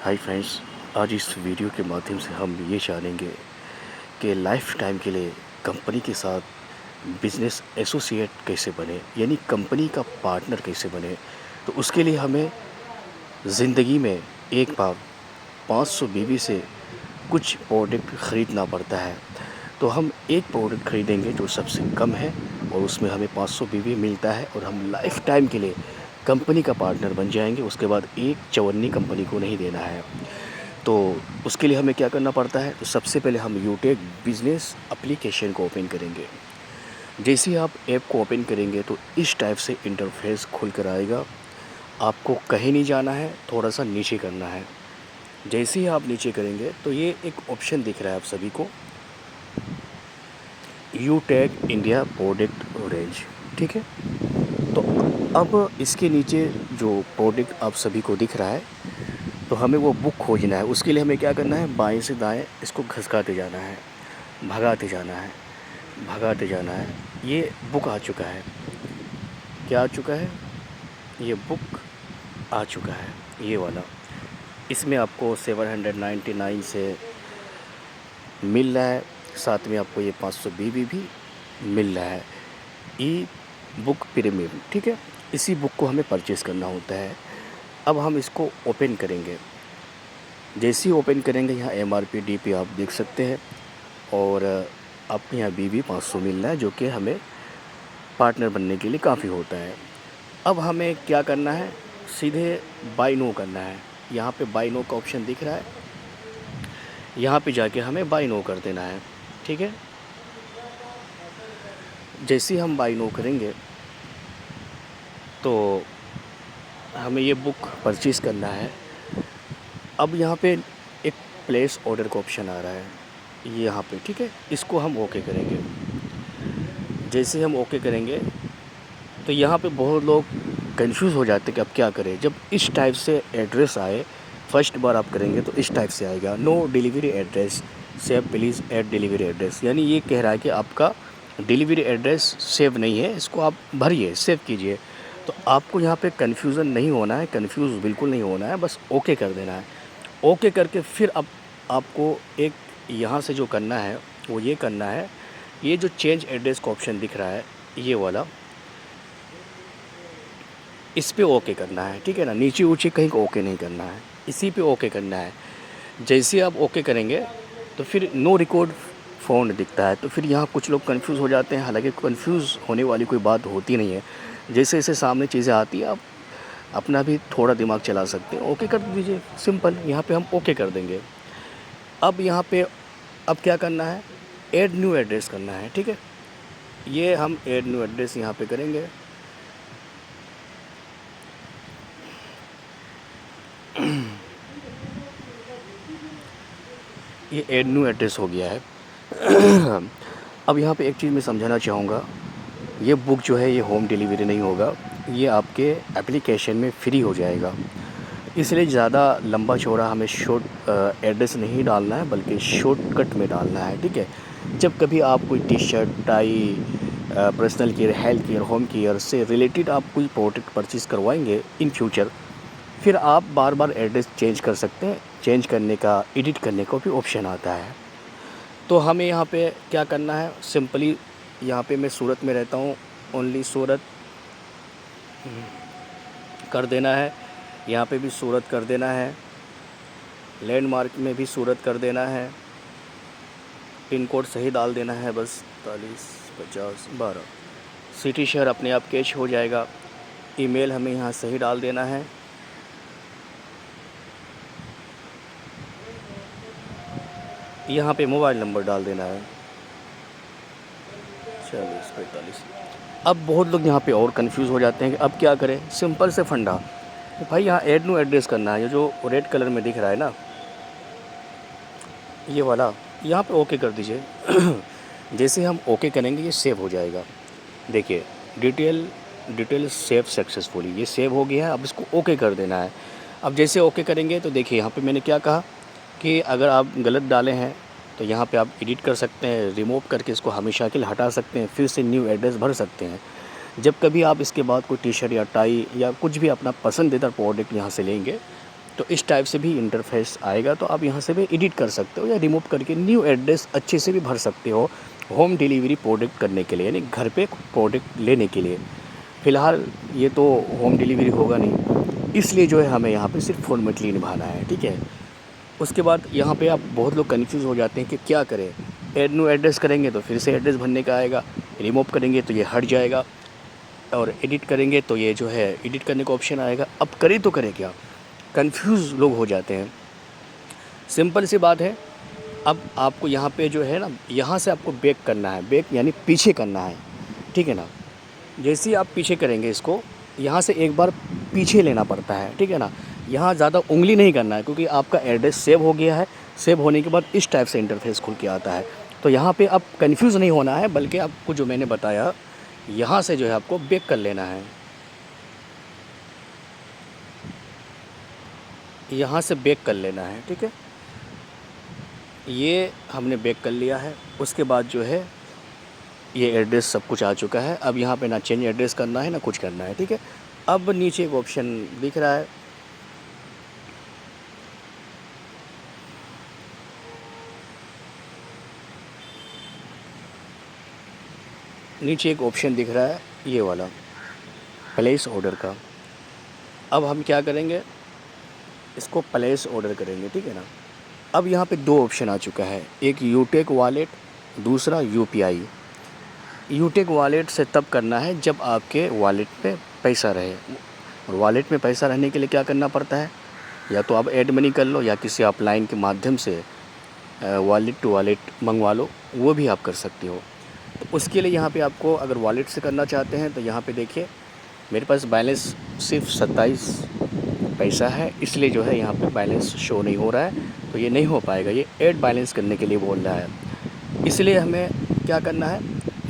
Hi friends, आज इस video के माध्यम से हम ये जानेंगे कि लाइफ टाइम के लिए कंपनी के साथ बिज़नेस एसोसिएट कैसे बने, यानी कंपनी का पार्टनर कैसे बने। तो उसके लिए हमें ज़िंदगी में एक बार 500 बीवी से कुछ प्रोडक्ट ख़रीदना पड़ता है। तो हम एक प्रोडक्ट ख़रीदेंगे जो सबसे कम है और उसमें हमें 500 बीवी मिलता है और हम लाइफ टाइम के लिए कंपनी का पार्टनर बन जाएंगे। उसके बाद एक चवन्नी कंपनी को नहीं देना है। तो उसके लिए हमें क्या करना पड़ता है, तो सबसे पहले हम यूटेक बिज़नेस एप्लीकेशन को ओपन करेंगे। जैसे ही आप ऐप को ओपन करेंगे तो इस टाइप से इंटरफेस खुल कर आएगा। आपको कहीं नहीं जाना है, थोड़ा सा नीचे करना है। जैसे ही आप नीचे करेंगे तो ये एक ऑप्शन दिख रहा है आप सभी को, यूटेक इंडिया प्रोडक्ट रेंज, ठीक है। तो अब इसके नीचे जो प्रोडक्ट आप सभी को दिख रहा है, तो हमें वो बुक खोजना है। उसके लिए हमें क्या करना है, बाएं से दाएं इसको घसकाते जाना है, भगाते जाना है, भगाते जाना है। ये बुक आ चुका है। क्या आ चुका है? ये बुक आ चुका है, ये वाला। इसमें आपको 799 से मिल रहा है, साथ में आपको ये 500 बीबी भी मिल रहा है, ई बुक प्रीमियम, ठीक है। इसी बुक को हमें परचेज़ करना होता है। अब हम इसको ओपन करेंगे। जैसे ही ओपन करेंगे, यहाँ MRP DP आप देख सकते हैं और आपको यहाँ BB 500 मिल रहा है, जो कि हमें पार्टनर बनने के लिए काफ़ी होता है। अब हमें क्या करना है, सीधे बाय नो करना है। यहाँ पे बाय नो का ऑप्शन दिख रहा है, यहाँ पे जाके हमें बाय नो कर देना है, ठीक है। जैसे ही हम बाय नो करेंगे तो हमें ये बुक परचेज़ करना है। अब यहाँ पे एक प्लेस ऑर्डर का ऑप्शन आ रहा है, ये यहाँ पे, ठीक है। इसको हम ओके करेंगे। जैसे हम ओके करेंगे तो यहाँ पे बहुत लोग कंफ्यूज हो जाते हैं कि अब क्या करें। जब इस टाइप से एड्रेस आए, फर्स्ट बार आप करेंगे तो इस टाइप से आएगा, no delivery address, save please add delivery address. यानी ये कह रहा है कि आपका डिलीवरी एड्रेस सेव नहीं है, इसको आप भरिए, सेव कीजिए। तो आपको यहाँ पे कन्फ्यूज़न नहीं होना है, कन्फ्यूज़ बिल्कुल नहीं होना है, बस ओके कर देना है। ओके करके फिर अब आपको एक यहाँ से जो करना है वो ये करना है, ये जो चेंज एड्रेस का ऑप्शन दिख रहा है, ये वाला, इस पे ओके करना है, ठीक है ना। नीचे ऊँचे कहीं को ओके नहीं करना है, इसी पे ओके करना है। जैसे आप ओके करेंगे तो फिर नो रिकॉर्ड फाउंड दिखता है। तो फिर यहाँ कुछ लोग कंफ्यूज हो जाते हैं, हालांकि कंफ्यूज होने वाली कोई बात होती नहीं है। जैसे जैसे सामने चीज़ें आती हैं, आप अपना भी थोड़ा दिमाग चला सकते हैं। ओके कर दीजिए, सिंपल। यहाँ पे हम ओके कर देंगे। अब यहाँ पे अब क्या करना है, ऐड न्यू एड्रेस करना है, ठीक है। ये हम ऐड न्यू एड्रेस यहाँ पे करेंगे। ये ऐड न्यू एड्रेस हो गया है। अब यहाँ पे एक चीज़ मैं समझाना चाहूँगा, ये बुक जो है ये होम डिलीवरी नहीं होगा, ये आपके एप्लीकेशन में फ्री हो जाएगा। इसलिए ज़्यादा लंबा चौड़ा हमें शॉर्ट एड्रेस नहीं डालना है, बल्कि शॉर्टकट में डालना है, ठीक है। जब कभी आप कोई T shirt, tie, personal care, health care, home care से रिलेटेड आप कोई प्रोडक्ट परचेज़ करवाएंगे इन फ्यूचर, फिर आप बार बार एड्रेस चेंज कर सकते हैं। चेंज करने का, एडिट करने का भी ऑप्शन आता है। तो हमें यहाँ पे क्या करना है, सिंपली यहाँ पे मैं सूरत में रहता हूँ, ओनली सूरत कर देना है। यहाँ पे भी सूरत कर देना है, लैंडमार्क में भी सूरत कर देना है, पिन कोड सही डाल देना है, बस 405012। सिटी शहर अपने आप कैच हो जाएगा। ईमेल हमें यहाँ सही डाल देना है। यहाँ पे मोबाइल नंबर डाल देना है 4045। अब बहुत लोग यहाँ पे और कंफ्यूज हो जाते हैं कि अब क्या करें। सिंपल से फंडा, तो भाई यहाँ ऐड न्यू एड्रेस करना है। ये जो रेड कलर में दिख रहा है ना, ये वाला, यहाँ पे ओके कर दीजिए। जैसे हम ओके करेंगे ये सेव हो जाएगा। देखिए, डिटेल सेव सक्सेसफुली, ये सेव हो गया है। अब इसको ओके कर देना है। अब जैसे ओके करेंगे तो देखिए यहाँ पे मैंने क्या कहा कि अगर आप गलत डाले हैं तो यहाँ पे आप एडिट कर सकते हैं, रिमूव करके इसको हमेशा के लिए हटा सकते हैं, फिर से न्यू एड्रेस भर सकते हैं। जब कभी आप इसके बाद कोई टी-शर्ट या टाई या कुछ भी अपना पसंदीदा प्रोडक्ट यहाँ से लेंगे तो इस टाइप से भी इंटरफेस आएगा। तो आप यहाँ से भी एडिट कर सकते हो या रिमूव करके न्यू एड्रेस अच्छे से भी भर सकते हो होम डिलीवरी प्रोडक्ट करने के लिए, यानी घर पे प्रोडक्ट लेने के लिए। फ़िलहाल ये तो होम डिलीवरी होगा नहीं, इसलिए जो है हमें यहाँ पे सिर्फ फॉर्मेटली निभाना है, ठीक है। उसके बाद यहाँ पे आप बहुत लोग कन्फ्यूज़ हो जाते हैं कि क्या करें। ऐड न्यू एड्रेस करेंगे तो फिर से एड्रेस भरने का आएगा, रिमूव करेंगे तो ये हट जाएगा, और एडिट करेंगे तो ये जो है एडिट करने का ऑप्शन आएगा। अब करें तो करें क्या, कन्फ्यूज़ लोग हो जाते हैं। सिंपल सी बात है, अब आपको यहाँ पे जो है ना, यहाँ से आपको बैक करना है, बैक यानी पीछे करना है, ठीक है ना। जैसे ही आप पीछे करेंगे इसको, यहाँ से एक बार पीछे लेना पड़ता है, ठीक है ना। यहाँ ज़्यादा उंगली नहीं करना है, क्योंकि आपका एड्रेस सेव हो गया है। सेव होने के बाद इस टाइप से इंटरफेस खुल के आता है। तो यहाँ पे आप कंफ्यूज नहीं होना है, बल्कि आपको जो मैंने बताया, यहाँ से जो है आपको बैक कर लेना है। यहाँ से बैक कर लेना है, ठीक है। ये हमने बैक कर लिया है। उसके बाद जो है ये एड्रेस सब कुछ आ चुका है। अब यहाँ पे ना चेंज एड्रेस करना है ना कुछ करना है, ठीक है। अब नीचे एक ऑप्शन दिख रहा है, नीचे एक ऑप्शन दिख रहा है ये वाला, प्लेस ऑर्डर का। अब हम क्या करेंगे, इसको प्लेस ऑर्डर करेंगे, ठीक है ना। अब यहाँ पे दो ऑप्शन आ चुका है, एक यूटेक वॉलेट, दूसरा यूपीआई। यूटेक वॉलेट से तब करना है जब आपके वॉलेट पे पैसा रहे, और वॉलेट में पैसा रहने के लिए क्या करना पड़ता है, या तो आप ऐड मनी कर लो या किसी ऑफलाइन के माध्यम से वॉलेट टू वॉलेट मंगवा लो, वो भी आप कर सकते हो। तो उसके लिए यहाँ पे आपको अगर वॉलेट से करना चाहते हैं तो यहाँ पे देखिए मेरे पास बैलेंस सिर्फ 27 पैसा है, इसलिए जो है यहाँ पे बैलेंस शो नहीं हो रहा है, तो ये नहीं हो पाएगा। ये ऐड बैलेंस करने के लिए बोल रहा है, इसलिए हमें क्या करना है,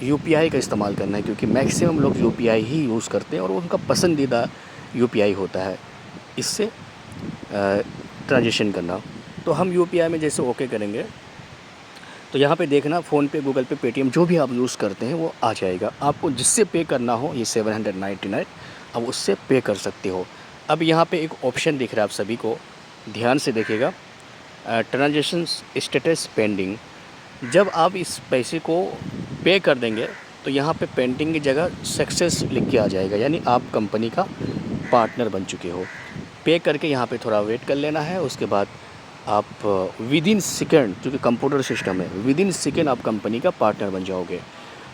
यूपीआई का इस्तेमाल करना है, क्योंकि मैक्सिमम लोग यूपीआई ही यूज़ करते हैं और उनका पसंदीदा यूपीआई होता है इससे ट्रांजेक्शन करना। तो हम यूपीआई में जैसे ओके करेंगे तो यहाँ पे देखना फ़ोनपे, गूगल पे, पेटीएम जो भी आप यूज़ करते हैं वो आ जाएगा। आपको जिससे पे करना हो, ये 799 अब उससे पे कर सकते हो। अब यहाँ पे एक ऑप्शन दिख रहा है आप सभी को, ध्यान से देखिएगा, ट्रांजेक्शन स्टेटस पेंडिंग। जब आप इस पैसे को पे कर देंगे तो यहाँ पे पेंडिंग की जगह सक्सेस लिख के आ जाएगा, यानी आप कंपनी का पार्टनर बन चुके हो। पे करके यहाँ पे थोड़ा वेट कर लेना है। उसके बाद आप विद इन सेकेंड, क्योंकि कंप्यूटर सिस्टम है, विद इन सेकेंड आप कंपनी का पार्टनर बन जाओगे।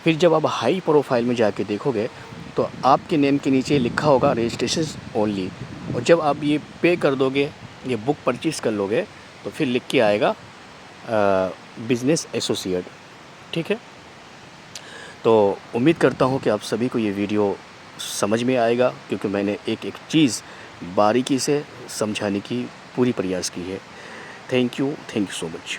फिर जब आप हाई प्रोफाइल में जाके देखोगे तो आपके नेम के नीचे लिखा होगा रजिस्ट्रेशन ओनली, और जब आप ये पे कर दोगे, ये बुक परचेज़ कर लोगे, तो फिर लिख के आएगा बिज़नेस एसोसिएट, ठीक है। तो उम्मीद करता हूँ कि आप सभी को ये वीडियो समझ में आएगा, क्योंकि मैंने एक एक चीज़ बारीकी से समझाने की पूरी प्रयास की है। Thank you so much.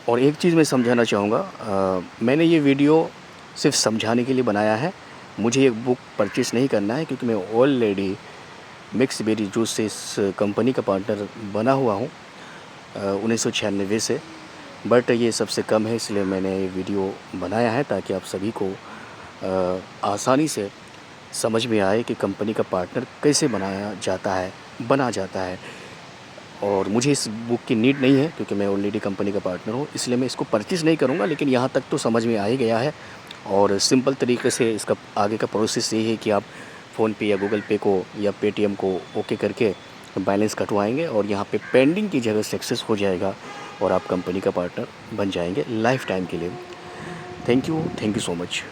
और एक चीज़ मैं समझाना चाहूँगा, मैंने ये वीडियो सिर्फ समझाने के लिए बनाया है। मुझे ये बुक परचेज़ नहीं करना है, क्योंकि मैं ऑलरेडी मिक्स बेरी जूस से इस कंपनी का पार्टनर बना हुआ हूँ 1996 से, बट ये सबसे कम है, इसलिए मैंने ये वीडियो बनाया है ताकि आप सभी को आसानी से समझ में आए कि कंपनी का पार्टनर कैसे बना जाता है। और मुझे इस बुक की नीड नहीं है, क्योंकि मैं ऑलरेडी कंपनी का पार्टनर हूँ, इसलिए मैं इसको परचेज़ नहीं करूँगा। लेकिन यहाँ तक तो समझ में आ ही गया है, और सिंपल तरीके से इसका आगे का प्रोसेस यही है कि आप फ़ोनपे या गूगल पे को या पेटीएम को ओके करके बैलेंस कटवाएंगे, और यहाँ पे पेंडिंग की जगह सक्सेस हो जाएगा, और आप कंपनी का पार्टनर बन जाएंगे लाइफ टाइम के लिए। Thank you so much.